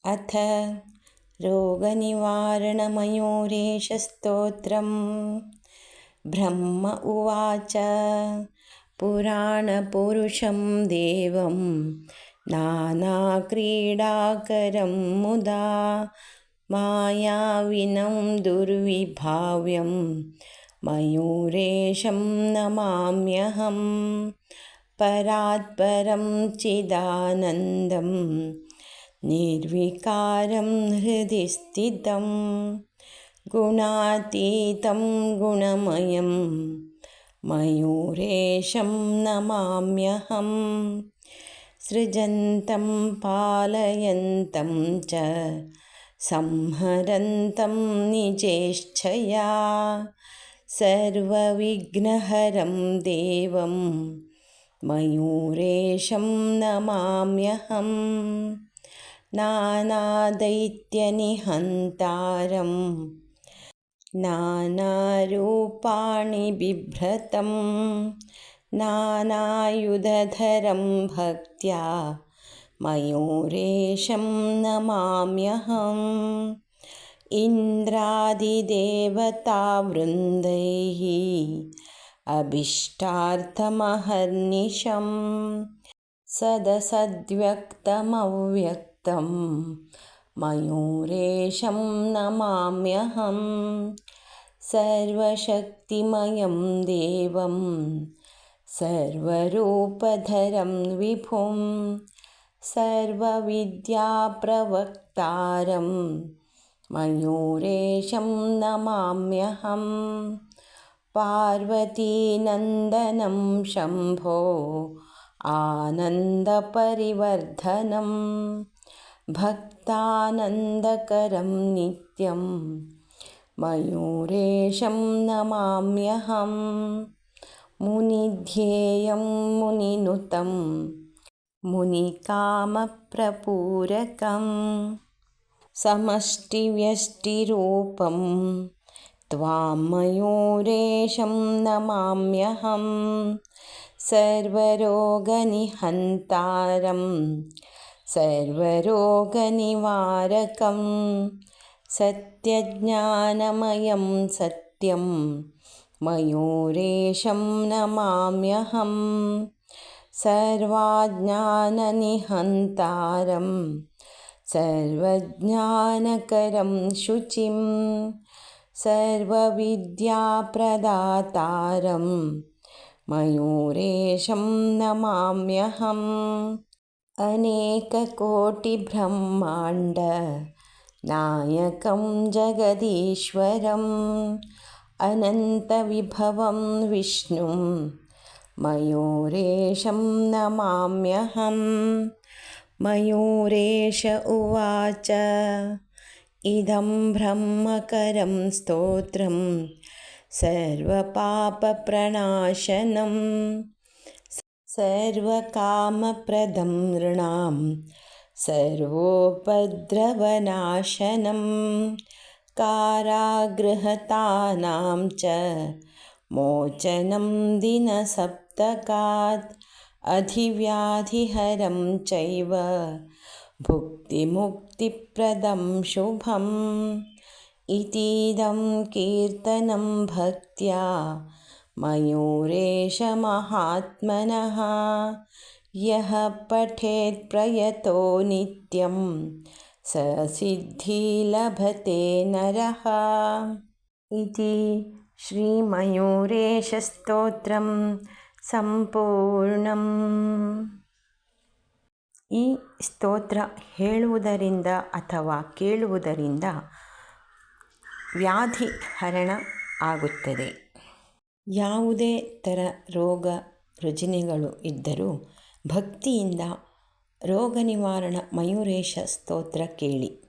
अथ रोगनिवारणमयूरेशस्तोत्रम्। ब्रह्म उवाच पुराणपुरुषं देवं नानाक्रीडाकरं मुदा मायाविनं दुर्विभाव्यं मयूरेशं नमाम्यहं। परात्परं चिदानन्दं निर्विकारं हृदि स्थितं गुणातीतं गुणमयं मयूरेशं नमाम्यहं। सृजन्तं पालयन्तं च संहरन्तं निजेच्छया सर्वविघ्नहरं देवं मयूरेशं नमाम्यहं। नानादैत्यनिहन्तारं नानारूपाणि बिभ्रतं नानायुधधरं भक्त्या मयूरेशं नमाम्यहम्। इन्द्रादिदेवतावृन्दैः अभीष्टार्थमहर्निशं सदसद्व्यक्तमव्यक्तं मयूरेशं नमाम्यहं। सर्वशक्तिमयं देवं सर्वरूपधरं विभुं सर्वविद्याप्रवक्तारं मयूरेशं नमाम्यहं। पार्वतीनन्दनं शम्भो आनन्दपरिवर्धनं भक्तानन्दकरं नित्यं मयूरेशं नमाम्यहं। मुनिध्येयं मुनिनुतं मुनिकामप्रपूरकं समष्टिव्यष्टिरूपं त्वां मयूरेशं नमाम्यहं। सर्वरोगनिहन्तारं सर्वरोगनिवारकं सत्यज्ञानमयं सत्यं मयूरेशं नमाम्यहं। सर्वाज्ञाननिहन्तारं सर्वज्ञानकरं शुचिं सर्वविद्याप्रदातारं मयूरेशं नमाम्यहम्। अनेककोटिब्रह्माण्ड नायकं जगदीश्वरम् अनन्तविभवं विष्णुं मयूरेशं नमाम्यहं। मयूरेश उवाच इदं ब्रह्मकरं स्तोत्रं सर्वपापप्रणाशनं सर्वकामप्रदं नृणां सर्वोपद्रवनाशनं कारागृहतानां च मोचनं दिनसप्तकात् अधिव्याधिहरं चैव भुक्तिमुक्तिप्रदं शुभम्। इतीदं कीर्तनं भक्त्या मयूरेशमहात्मनः यः पठेत् प्रयतो नित्यं स सिद्धिं नरः। इति ಶ್ರೀಮಯೂರೇಶಸ್ತೋತ್ರಂ ಸಂಪೂರ್ಣಂ. ಈ ಸ್ತೋತ್ರ ಹೇಳುವುದರಿಂದ ಅಥವಾ ಕೇಳುವುದರಿಂದ ವ್ಯಾಧಿ ಹರಣ ಆಗುತ್ತದೆ. ಯಾವುದೇ ಥರ ರೋಗ ರುಜಿನಗಳು ಇದ್ದರೂ ಭಕ್ತಿಯಿಂದ ರೋಗ ನಿವಾರಣ ಮಯೂರೇಶ ಸ್ತೋತ್ರ ಕೇಳಿ.